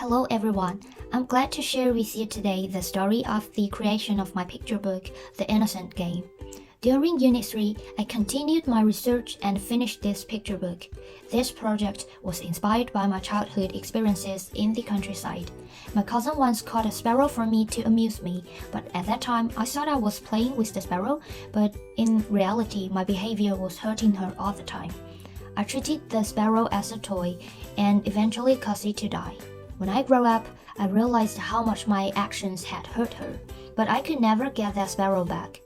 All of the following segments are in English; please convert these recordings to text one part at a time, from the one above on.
Hello everyone, I'm glad to share with you today the story of the creation of my picture book, The Innocent Game. During Unit 3, I continued my research and finished this picture book. This project was inspired by my childhood experiences in the countryside. My cousin once caught a sparrow for me to amuse me, but at that time I thought I was playing with the sparrow, but in reality my behavior was hurting her all the time. I treated the sparrow as a toy and eventually caused it to die. When I grew up, I realized how much my actions had hurt her, but I could never get that sparrow back.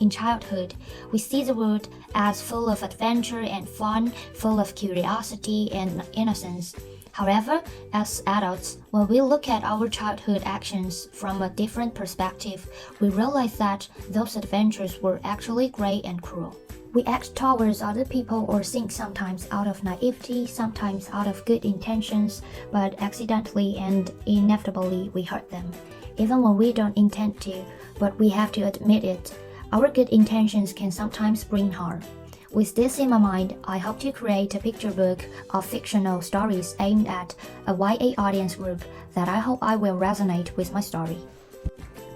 In childhood, we see the world as full of adventure and fun, full of curiosity and innocence. However, as adults, when we look at our childhood actions from a different perspective, we realize that those adventures were actually gray and cruel. We act towards other people or things sometimes out of naivety, sometimes out of good intentions, but accidentally and inevitably we hurt them. Even when we don't intend to, but we have to admit it, our good intentions can sometimes bring harm. With this in my mind, I hope to create a picture book of fictional stories aimed at a YA audience group that I hope I will resonate with my story.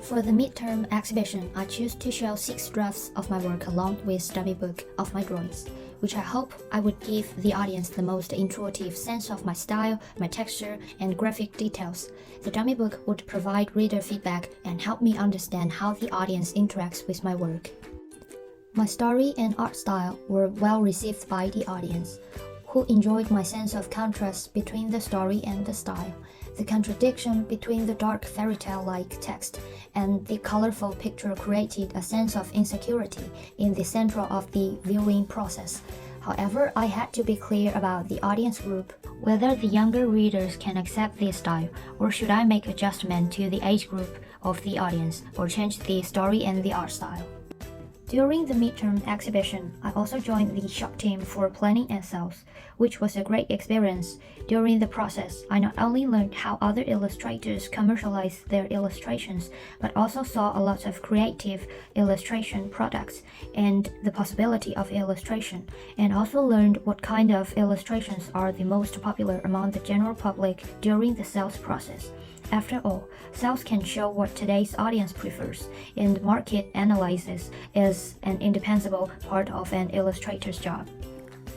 For the midterm exhibition, I choose to show 6 drafts of my work along with dummy book of my drawings, which I hope I would give the audience the most intuitive sense of my style, my texture, and graphic details. The dummy book would provide reader feedback and help me understand how the audience interacts with my work. My story and art style were well received by the audience, who enjoyed my sense of contrast between the story and the style. The contradiction between the dark fairy tale-like text and the colorful picture created a sense of insecurity in the center of the viewing process. However, I had to be clear about the audience group, whether the younger readers can accept this style, or should I make adjustment to the age group of the audience, or change the story and the art style. During the midterm exhibition, I also joined the shop team for planning and sales, which was a great experience. During the process, I not only learned how other illustrators commercialize their illustrations, but also saw a lot of creative illustration products and the possibility of illustration, and also learned what kind of illustrations are the most popular among the general public during the sales process. After all, sales can show what today's audience prefers, and market analysis is an indispensable part of an illustrator's job.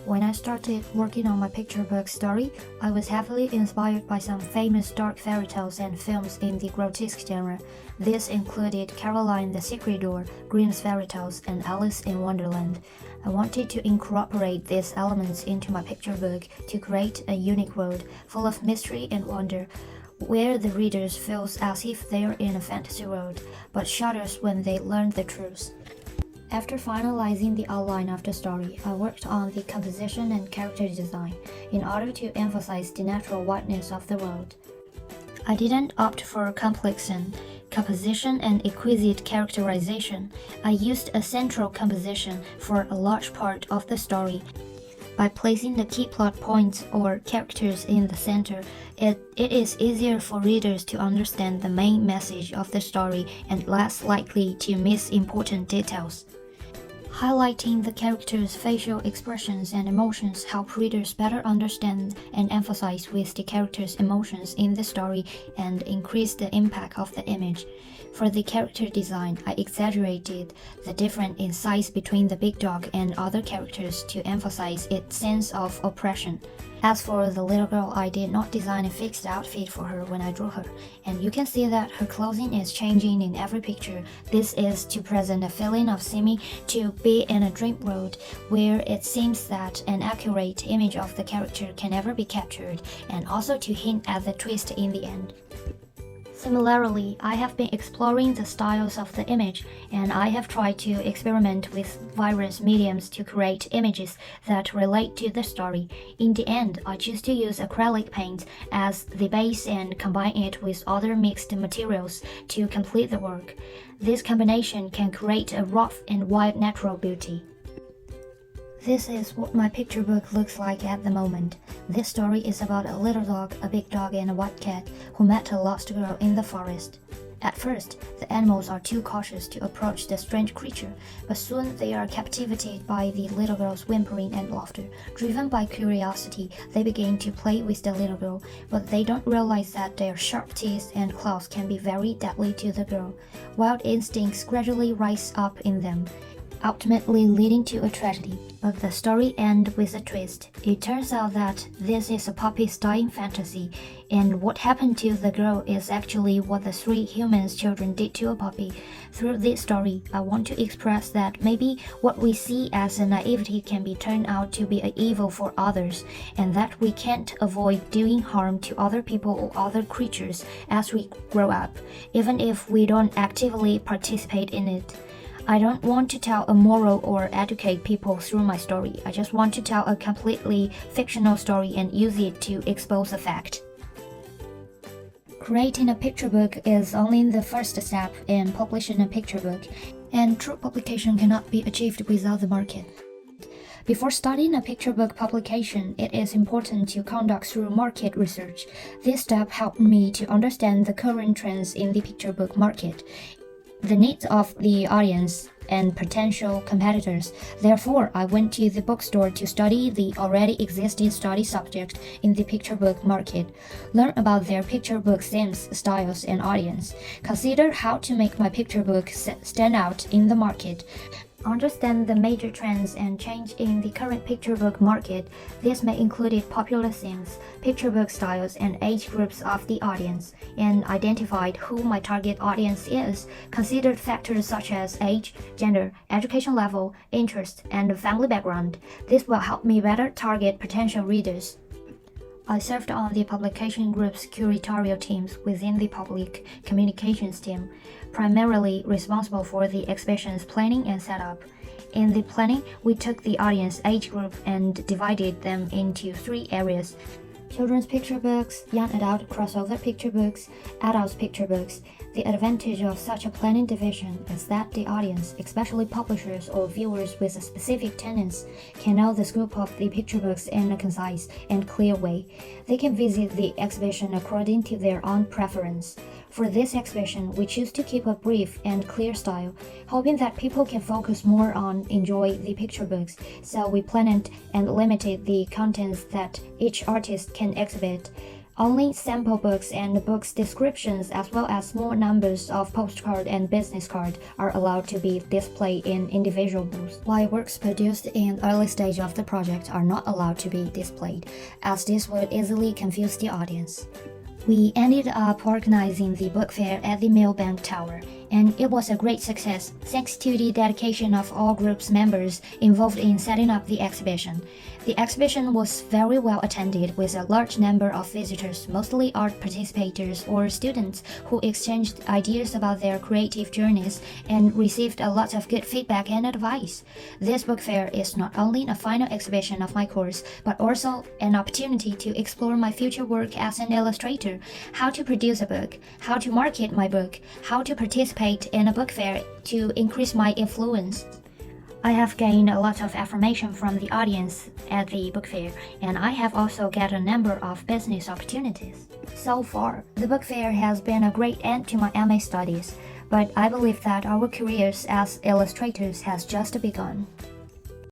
When I started working on my picture book story, I was heavily inspired by some famous dark fairy tales and films in the grotesque genre. This included Caroline the Secret Door, Grimm's Fairy Tales, and Alice in Wonderland. I wanted to incorporate these elements into my picture book to create a unique world full of mystery and wonder, where the readers feels as if they are in a fantasy world, but shudders when they learn the truth. After finalizing the outline of the story, I worked on the composition and character design in order to emphasize the natural whiteness of the world. I didn't opt for complexity, composition, and exquisite characterization. I used a central composition for a large part of the story. By placing the key plot points or characters in the center, it is easier for readers to understand the main message of the story and less likely to miss important details. Highlighting the characters' facial expressions and emotions help readers better understand and emphasize with the characters' emotions in the story and increase the impact of the image. For the character design, I exaggerated the difference in size between the big dog and other characters to emphasize its sense of oppression. As for the little girl, I did not design a fixed outfit for her when I drew her, and you can see that her clothing is changing in every picture. This is to present a feeling of seeming to be in a dream world, where it seems that an accurate image of the character can never be captured, and also to hint at the twist in the end. Similarly, I have been exploring the styles of the image, and I have tried to experiment with various mediums to create images that relate to the story. In the end, I choose to use acrylic paint as the base and combine it with other mixed materials to complete the work. This combination can create a rough and wild natural beauty. This is what my picture book looks like at the moment. This story is about a little dog, a big dog, and a white cat who met a lost girl in the forest. At first, the animals are too cautious to approach the strange creature, but soon they are captivated by the little girl's whimpering and laughter. Driven by curiosity, they begin to play with the little girl, but they don't realize that their sharp teeth and claws can be very deadly to the girl. Wild instincts gradually rise up in them, ultimately leading to a tragedy. But the story ends with a twist. It turns out that this is a puppy's dying fantasy, and what happened to the girl is actually what the three humans' children did to a puppy. Through this story, I want to express that maybe what we see as a naivety can be turned out to be an evil for others, and that we can't avoid doing harm to other people or other creatures as we grow up, even if we don't actively participate in it. I don't want to tell a moral or educate people through my story. I just want to tell a completely fictional story and use it to expose a fact. Creating a picture book is only the first step in publishing a picture book, and true publication cannot be achieved without the market. Before starting a picture book publication, it is important to conduct thorough market research. This step helped me to understand the current trends in the picture book market, the needs of the audience, and potential competitors. Therefore, I went to the bookstore to study the already existing study subject in the picture book market, learn about their picture book themes, styles, and audience, consider how to make my picture book stand out in the market, understand the major trends and change in the current picture book market. This may include popular themes, picture book styles, and age groups of the audience, and identified who my target audience is, considered factors such as age, gender, education level, interest, and family background. This will help me better target potential readers. I served on the publication group's curatorial teams within the public communications team, primarily responsible for the exhibition's planning and setup. In the planning, we took the audience age group and divided them into 3 areas: children's picture books, young adult crossover picture books, adult picture books. The advantage of such a planning division is that the audience, especially publishers or viewers with a specific tendency, can know the scope of the picture books in a concise and clear way. They can visit the exhibition according to their own preference. For this exhibition, we choose to keep a brief and clear style, hoping that people can focus more on enjoy the picture books, so we planned and limited the contents that each artist can exhibit. Only sample books and books descriptions, as well as small numbers of postcard and business card, are allowed to be displayed in individual booths, while works produced in early stage of the project are not allowed to be displayed, as this would easily confuse the audience. We ended up organizing the book fair at the Millbank Tower, and it was a great success thanks to the dedication of all groups members involved in setting up the exhibition. The exhibition was very well attended with a large number of visitors, mostly art participators or students who exchanged ideas about their creative journeys and received a lot of good feedback and advice. This book fair is not only a final exhibition of my course, but also an opportunity to explore my future work as an illustrator, how to produce a book, how to market my book, how to participate in a book fair to increase my influence. I have gained a lot of affirmation from the audience at the book fair, and I have also got a number of business opportunities. So far, the book fair has been a great end to my MA studies, but I believe that our careers as illustrators has just begun.